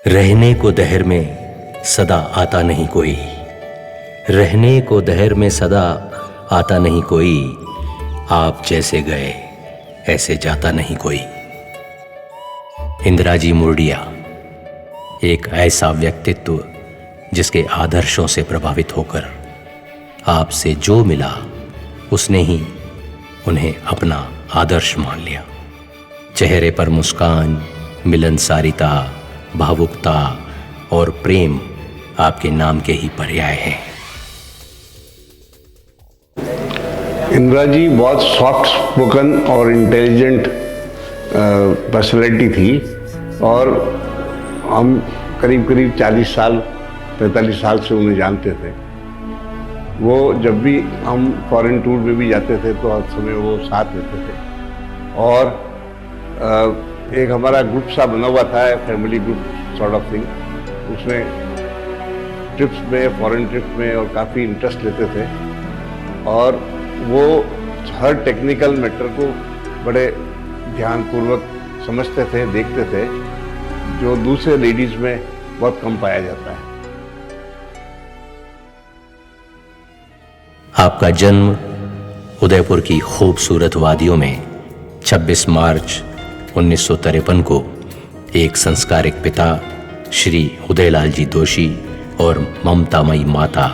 रहने को दहर में सदा आता नहीं कोई, रहने को दहर में सदा आता नहीं कोई, आप जैसे गए ऐसे जाता नहीं कोई। इंदिराजी मुर्डिया एक ऐसा व्यक्तित्व जिसके आदर्शों से प्रभावित होकर आपसे जो मिला उसने ही उन्हें अपना आदर्श मान लिया। चेहरे पर मुस्कान, मिलनसारिता, भावुकता और प्रेम आपके नाम के ही पर्याय हैं। इंदिरा जी बहुत सॉफ्ट स्पोकन और इंटेलिजेंट पर्सनैलिटी थी और हम करीब 40 साल 45 साल से उन्हें जानते थे। वो जब भी हम फॉरेन टूर में भी जाते थे तो हर समय वो साथ रहते थे और एक हमारा ग्रुप सा बना हुआ था, family group sort of thing. उसमें ट्रिप्स में, फॉरेन ट्रिप में और काफ़ी इंटरेस्ट लेते थे और वो हर टेक्निकल मैटर को बड़े ध्यानपूर्वक समझते थे, देखते थे, जो दूसरे लेडीज़ में बहुत कम पाया जाता है। आपका जन्म उदयपुर की खूबसूरत वादियों में 26 मार्च 1953 को एक संस्कारिक पिता श्री उदयलाल जी दोषी और ममतामयी माता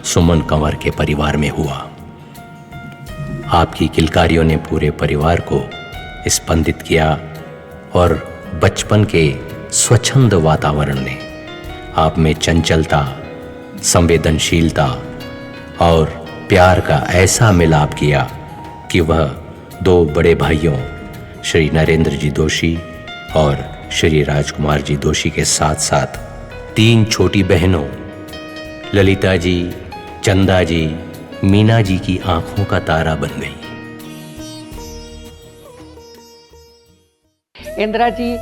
सुमन कंवर के परिवार में हुआ। आपकी किलकारियों ने पूरे परिवार को स्पंदित किया और बचपन के स्वच्छंद वातावरण ने आप में चंचलता, संवेदनशीलता और प्यार का ऐसा मिलाप किया कि वह दो बड़े भाइयों श्री नरेंद्र जी दोषी और श्री राजकुमार जी दोषी के साथ साथ 3 छोटी बहनों ललिता जी, चंदा जी, मीना जी की आंखों का तारा बन गई। Indira ji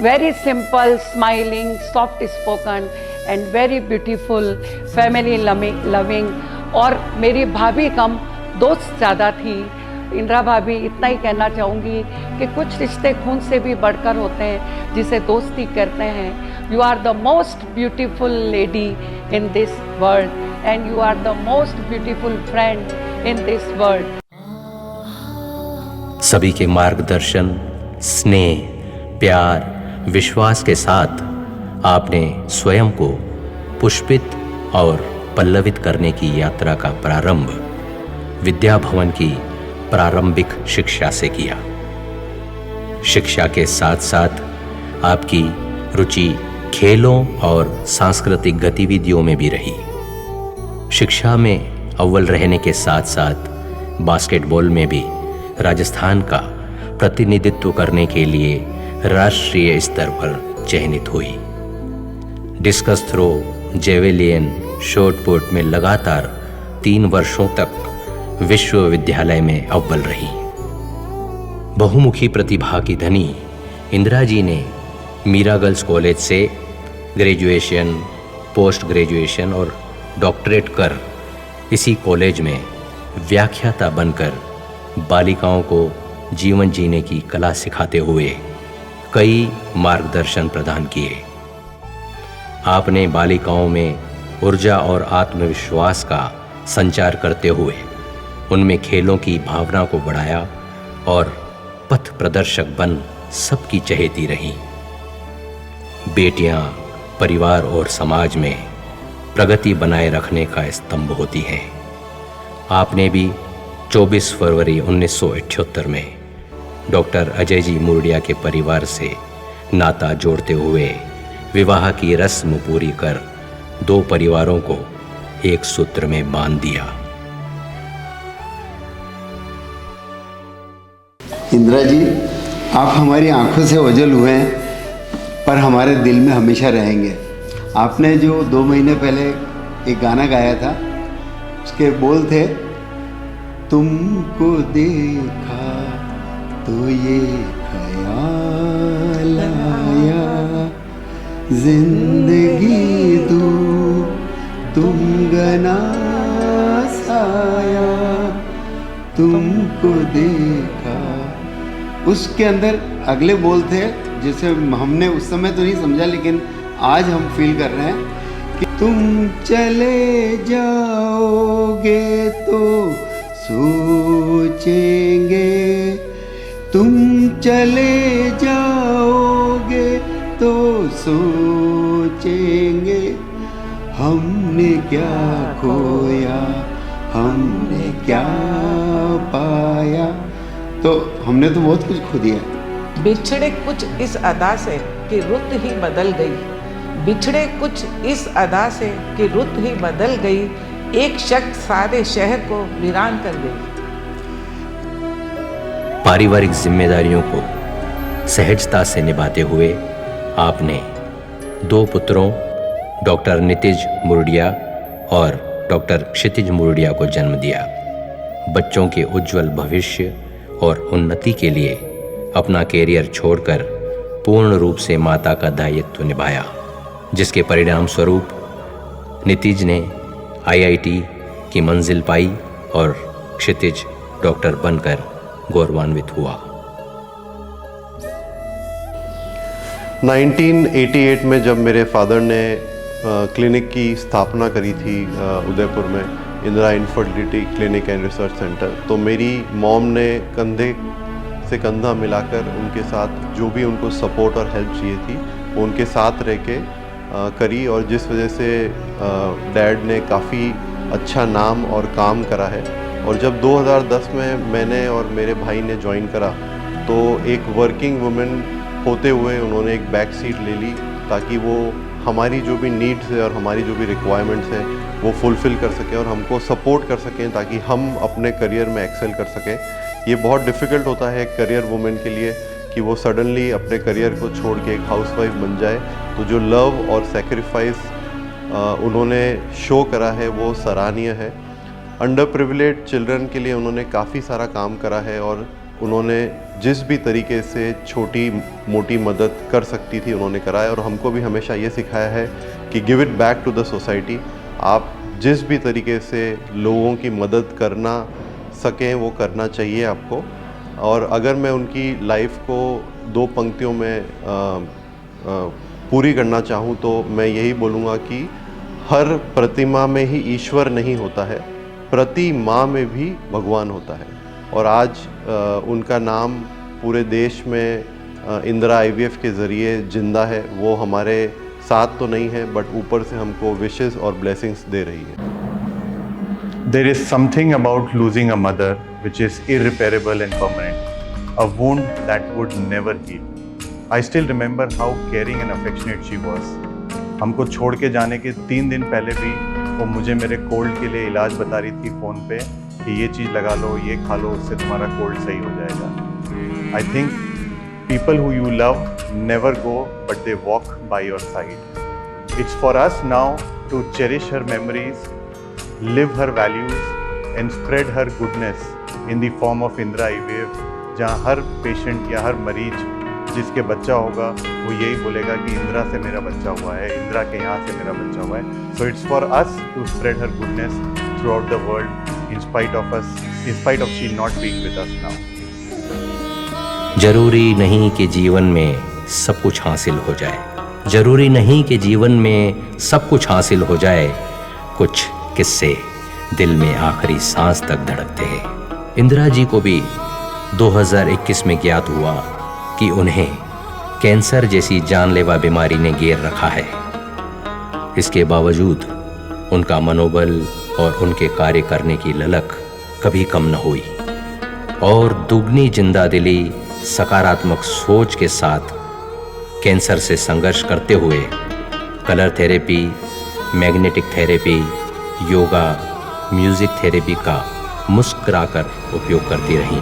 very simple, smiling, soft spoken and very beautiful, family loving और मेरी भाभी कम दोस्त ज़्यादा थी। इंदिरा भाभी, इतना ही कहना चाहूँगी कि कुछ रिश्ते खून से भी बढ़कर होते हैं जिसे दोस्ती करते हैं। You are the most beautiful lady in this world and you are the most beautiful friend in this world. सभी के मार्गदर्शन, स्नेह, प्यार, विश्वास के साथ आपने स्वयं को पुष्पित और पल्लवित करने की यात्रा का प्रारंभ विद्या भवन की प्रारंभिक शिक्षा से किया। शिक्षा के साथ साथ आपकी रुचि खेलों और सांस्कृतिक गतिविधियों में भी रही। शिक्षा में अव्वल रहने के साथ साथ बास्केटबॉल में भी राजस्थान का प्रतिनिधित्व करने के लिए राष्ट्रीय स्तर पर चयनित हुई। डिस्कस थ्रो, जेवेलियन, शॉटपुट में लगातार 3 वर्षों तक विश्वविद्यालय में अव्वल रही। बहुमुखी प्रतिभा की धनी इंदिरा जी ने मीरा गर्ल्स कॉलेज से ग्रेजुएशन, पोस्ट ग्रेजुएशन और डॉक्टरेट कर इसी कॉलेज में व्याख्याता बनकर बालिकाओं को जीवन जीने की कला सिखाते हुए कई मार्गदर्शन प्रदान किए। आपने बालिकाओं में ऊर्जा और आत्मविश्वास का संचार करते हुए उनमें खेलों की भावना को बढ़ाया और पथ प्रदर्शक बन सबकी चहेती रहीं। बेटियां परिवार और समाज में प्रगति बनाए रखने का स्तंभ होती हैं। आपने भी 24 फरवरी 1978 में डॉक्टर अजय जी मुर्डिया के परिवार से नाता जोड़ते हुए विवाह की रस्म पूरी कर 2 परिवारों को एक सूत्र में बांध दिया। इंदिरा जी, आप हमारी आंखों से ओझल हुए हैं पर हमारे दिल में हमेशा रहेंगे। आपने जो 2 महीने पहले एक गाना गाया था, उसके बोल थे, तुमको देखा तो ये ख्याल आया, जिंदगी दूँ तुम गना साया, तुमको देखा। उसके अंदर अगले बोल थे, जैसे हमने उस समय तो नहीं समझा, लेकिन आज हम फील कर रहे हैं कि तुम चले जाओगे तो सोचेंगे, तुम चले जाओगे तो सोचेंगे, हमने क्या खोया, हमने क्या पाया। तो हमने तो बहुत कुछ खो दिया। बिछड़े कुछ इस अदा से कि रुत ही बदल गई, बिछड़े कुछ इस अदा से कि रुत ही बदल गई, एक शख्स सारे शहर को वीरान कर गई। पारिवारिक जिम्मेदारियों को सहजता से निभाते हुए आपने 2 पुत्रों डॉक्टर नितिज मुरडिया और डॉक्टर क्षितिज मुरडिया को जन्म दिया। बच्चों के उज्जवल भविष्य और उन्नति के लिए अपना कैरियर छोड़कर पूर्ण रूप से माता का दायित्व निभाया, जिसके परिणाम स्वरूप नितिज ने IIT की मंजिल पाई और क्षितिज डॉक्टर बनकर गौरवान्वित हुआ। 1988 में जब मेरे फादर ने क्लिनिक की स्थापना करी थी उदयपुर में, Indira infertility clinic and research centre, तो मेरी मॉम ने कंधे से कंधा मिलाकर उनके साथ जो भी उनको सपोर्ट और हेल्प चाहिए थी वो उनके साथ रह के करी, और जिस वजह से डैड ने काफ़ी अच्छा नाम और काम करा है। और जब 2010 में मैंने और मेरे भाई ने ज्वाइन करा तो एक वर्किंग वुमेन होते हुए उन्होंने एक बैक सीट ले ली ताकि वो हमारी जो भी नीड्स है और हमारी जो भी रिक्वायरमेंट्स हैं वो फुलफ़िल कर सकें और हमको सपोर्ट कर सकें ताकि हम अपने करियर में एक्सेल कर सकें। ये बहुत डिफ़िकल्ट होता है एक करियर वुमेन के लिए कि वो सडनली अपने करियर को छोड़ के एक हाउसवाइफ बन जाए। तो जो लव और सेक्रीफाइस उन्होंने शो करा है वो सराहनीय है। अंडर प्रिविलेज चिल्ड्रन के लिए उन्होंने काफ़ी सारा काम करा है और उन्होंने जिस भी तरीके से छोटी मोटी मदद कर सकती थी उन्होंने कराया, और हमको भी हमेशा ये सिखाया है कि give it back to the society. आप जिस भी तरीके से लोगों की मदद करना सकें वो करना चाहिए आपको। और अगर मैं उनकी लाइफ को 2 पंक्तियों में पूरी करना चाहूँ तो मैं यही बोलूँगा कि हर प्रतिमा में ही ईश्वर नहीं होता है, प्रति माँ में भी भगवान होता है। और आज उनका नाम पूरे देश में इंदिरा IVF के ज़रिए जिंदा है। वो हमारे साथ तो नहीं है बट ऊपर से हमको विशेस और ब्लेसिंग्स दे रही है। There is something about losing a mother which is irreparable and permanent, a wound that would never heal. I still remember how caring and affectionate she was. हमको छोड़ के जाने के 3 दिन पहले भी वो मुझे मेरे कोल्ड के लिए इलाज बता रही थी फ़ोन पे कि ये चीज़ लगा लो, ये खा लो, उससे तुम्हारा कोल्ड सही हो जाएगा। I think people who you love never go but they walk by your side. It's for us now to cherish her memories, live her values and spread her goodness in the form of Indira IVF, जहाँ हर patient या हर मरीज जिसके बच्चा होगा वो यही बोलेगा कि इंदिरा से मेरा बच्चा हुआ है, इंदिरा के यहाँ से मेरा बच्चा हुआ है। So it's for us to spread her goodness throughout the world in spite of she not being with us now. जरूरी नहीं कि जीवन में सब कुछ हासिल हो जाए, जरूरी नहीं कि जीवन में सब कुछ हासिल हो जाए, कुछ किस्से दिल में आखिरी सांस तक धड़कते हैं। इंदिरा जी को भी 2021 में ज्ञात हुआ कि उन्हें कैंसर जैसी जानलेवा बीमारी ने घेर रखा है। इसके बावजूद उनका मनोबल और उनके कार्य करने की ललक कभी कम न हुई और दुगनी जिंदादिली सकारात्मक सोच के साथ कैंसर से संघर्ष करते हुए colour therapy, magnetic therapy, yoga, music therapy का मुस्कुराकर उपयोग करती रहीं।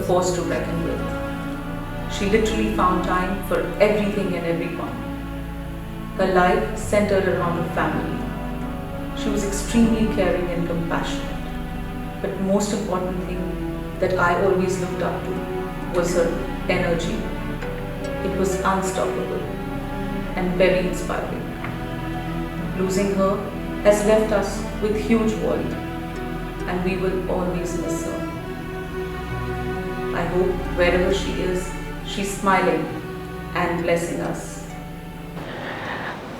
force to reckon with. She literally found time for everything and everyone. Her life centered around her family. She was extremely caring and compassionate. But most important thing that I always looked up to was her energy. It was unstoppable and very inspiring. Losing her has left us with huge void, and we will always miss her. I hope wherever she is, she's smiling and blessing us.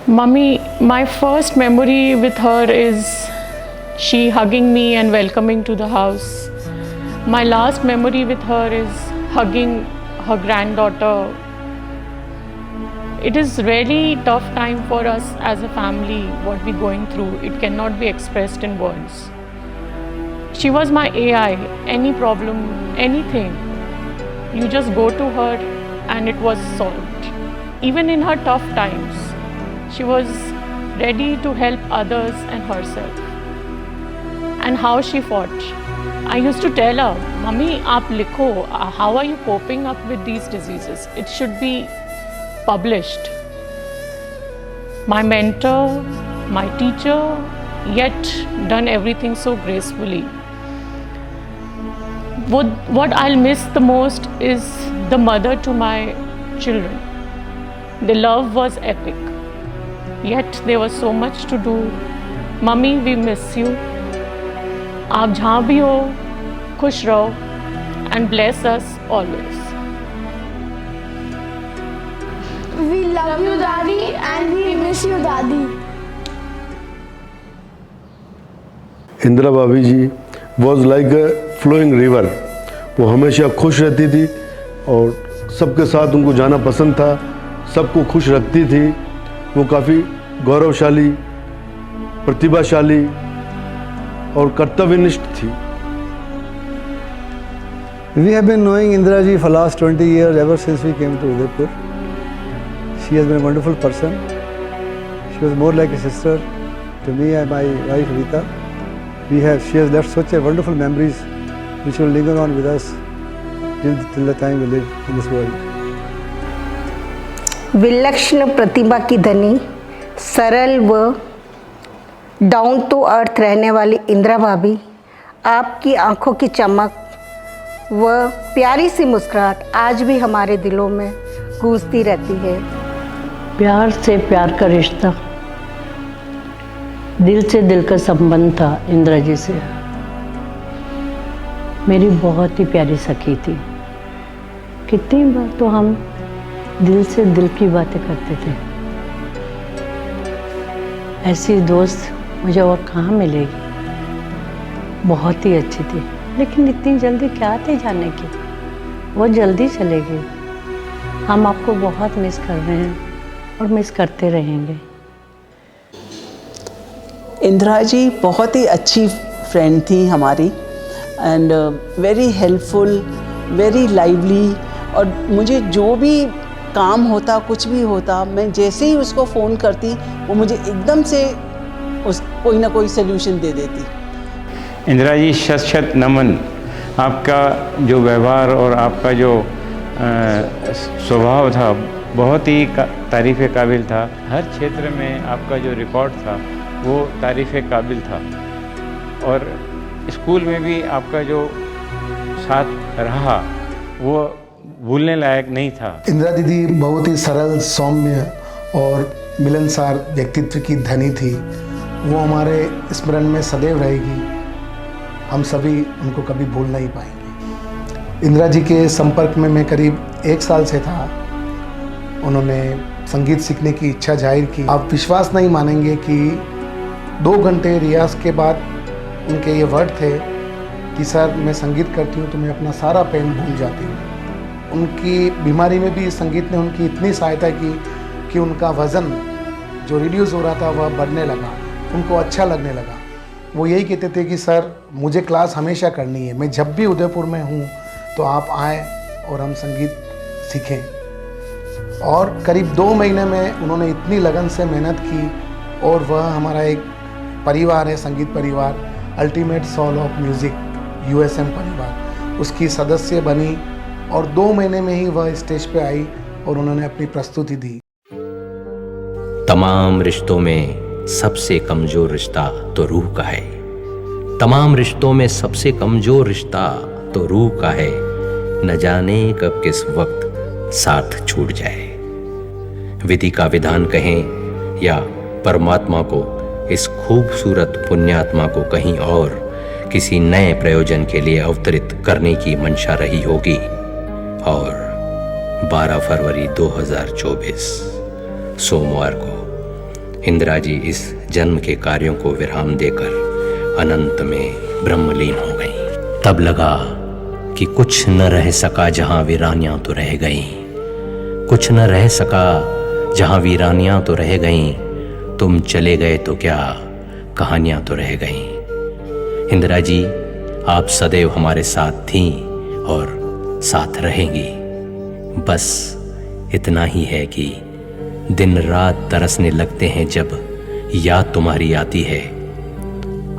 Mummy, my first memory with her is she hugging me and welcoming to the house. My last memory with her is hugging her granddaughter. It is really tough time for us as a family, what we're going through. It cannot be expressed in words. She was my AI. Any problem, anything, you just go to her and it was solved. Even in her tough times, she was ready to help others and herself. And how she fought. I used to tell her, Mummy, aap likho, how are you coping up with these diseases? It should be published. My mentor, my teacher, yet done everything so gracefully. What I'll miss the most is the mother to my children. The love was epic. Yet there was so much to do. Mummy, we miss you. आप जहाँ भी हो, खुश रहो and bless us always. We love you, Daddy, and we miss you, Daddy. Indira भाभी ji was like a flowing river. वो हमेशा खुश रहती थी और सबके साथ उनको जाना पसंद था, सबको खुश रखती थी. वो काफ़ी गौरवशाली, प्रतिभाशाली और कर्तव्यनिष्ठ थी. We have been knowing Indira ji for last 20 years, ever since we came to Udaipur. She has been a wonderful person. She was more like a sister to me and my wife Rita. She has left such a wonderful memories which will linger on with us till the time we live in this world. विलक्षण प्रतिभा की धनी, सरल व down to earth रहने वाली इंदिरा भाभी, आपकी आंखों की चमक व प्यारी सी मुस्कुराहट आज भी हमारे दिलों में गूंजती रहती है. प्यार से प्यार का रिश्ता, दिल से दिल का संबंध था इंदिरा जी से. मेरी बहुत ही प्यारी सखी थी. कितनी बार तो हम दिल से दिल की बातें करते थे. ऐसी दोस्त मुझे और कहाँ मिलेगी. बहुत ही अच्छी थी, लेकिन इतनी जल्दी क्या थी जाने की. वो जल्दी चले गई. हम आपको बहुत मिस कर रहे हैं और मिस करते रहेंगे. इंदिरा जी बहुत ही अच्छी फ्रेंड थी हमारी and very helpful, very lively. और मुझे जो भी काम होता, कुछ भी होता, मैं जैसे ही उसको फ़ोन करती वो मुझे एकदम से कोई ना कोई सल्यूशन दे देती. इंदिरा जी, शत शत नमन. आपका जो व्यवहार और आपका जो स्वभाव था बहुत ही तारीफ़ काबिल था. हर क्षेत्र में आपका जो रिकॉर्ड था वो तारीफ़ काबिल था. और स्कूल में भी आपका जो साथ रहा वो भूलने लायक नहीं था. इंदिरा दीदी बहुत ही सरल, सौम्य और मिलनसार व्यक्तित्व की धनी थी. वो हमारे स्मरण में सदैव रहेगी. हम सभी उनको कभी भूल नहीं पाएंगे. इंदिरा जी के संपर्क में मैं करीब 1 साल से था. उन्होंने संगीत सीखने की इच्छा जाहिर की. आप विश्वास नहीं मानेंगे कि 2 घंटे रियाज के बाद उनके ये वर्ड थे कि सर मैं संगीत करती हूँ तो मैं अपना सारा पेन भूल जाती हूँ. उनकी बीमारी में भी संगीत ने उनकी इतनी सहायता की कि उनका वज़न जो रिड्यूस हो रहा था वह बढ़ने लगा. उनको अच्छा लगने लगा. वो यही कहते थे कि सर मुझे क्लास हमेशा करनी है. मैं जब भी उदयपुर में हूँ तो आप आएँ और हम संगीत सीखें. और करीब 2 महीने में उन्होंने इतनी लगन से मेहनत की और वह हमारा एक परिवार है, संगीत परिवार, ultimate soul of music USM परिवार. उसकी सदस्य बनी और 2 महीने में ही वह स्टेज पे आई और उन्होंने अपनी प्रस्तुति दी। तमाम रिश्तों में सबसे कमजोर रिश्ता तो रूह का है। तमाम रिश्तों में सबसे कमजोर रिश्ता तो रूह का है। न जाने कब किस वक्त साथ छूट जाए। विधि का विधान कहें या परमात्मा को इस खूबसूरत पुण्यात्मा को कहीं और किसी नए प्रयोजन के लिए अवतरित करने की मंशा रही होगी। और 12 फरवरी 2024 सोमवार को इंदिरा जी इस जन्म के कार्यों को विराम देकर अनंत में ब्रह्मलीन हो गई। तब लगा कि कुछ न रह सका जहां वीरानियां तो रह गईं, कुछ न रह सका जहां वीरानियां तो रह गईं, तुम चले गए तो क्या कहानियां तो रह गईं। इंदिरा जी, आप सदैव हमारे साथ थीं और साथ रहेंगी। बस इतना ही है कि दिन रात तरसने लगते हैं जब याद तुम्हारी आती है।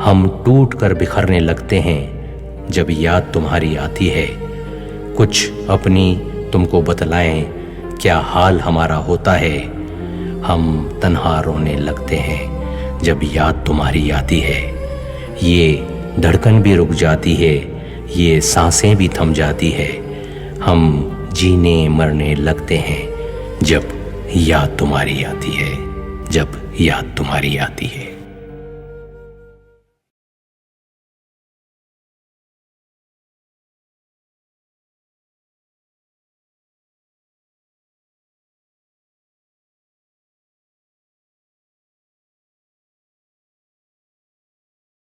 हम टूट कर बिखरने लगते हैं जब याद तुम्हारी आती है। कुछ अपनी तुमको बतलाएं क्या हाल हमारा होता है। हम तन्हा रोने लगते हैं जब याद तुम्हारी आती है। ये धड़कन भी रुक जाती है, ये सांसें भी थम जाती है। हम जीने मरने लगते हैं जब याद तुम्हारी आती है, जब याद तुम्हारी आती है।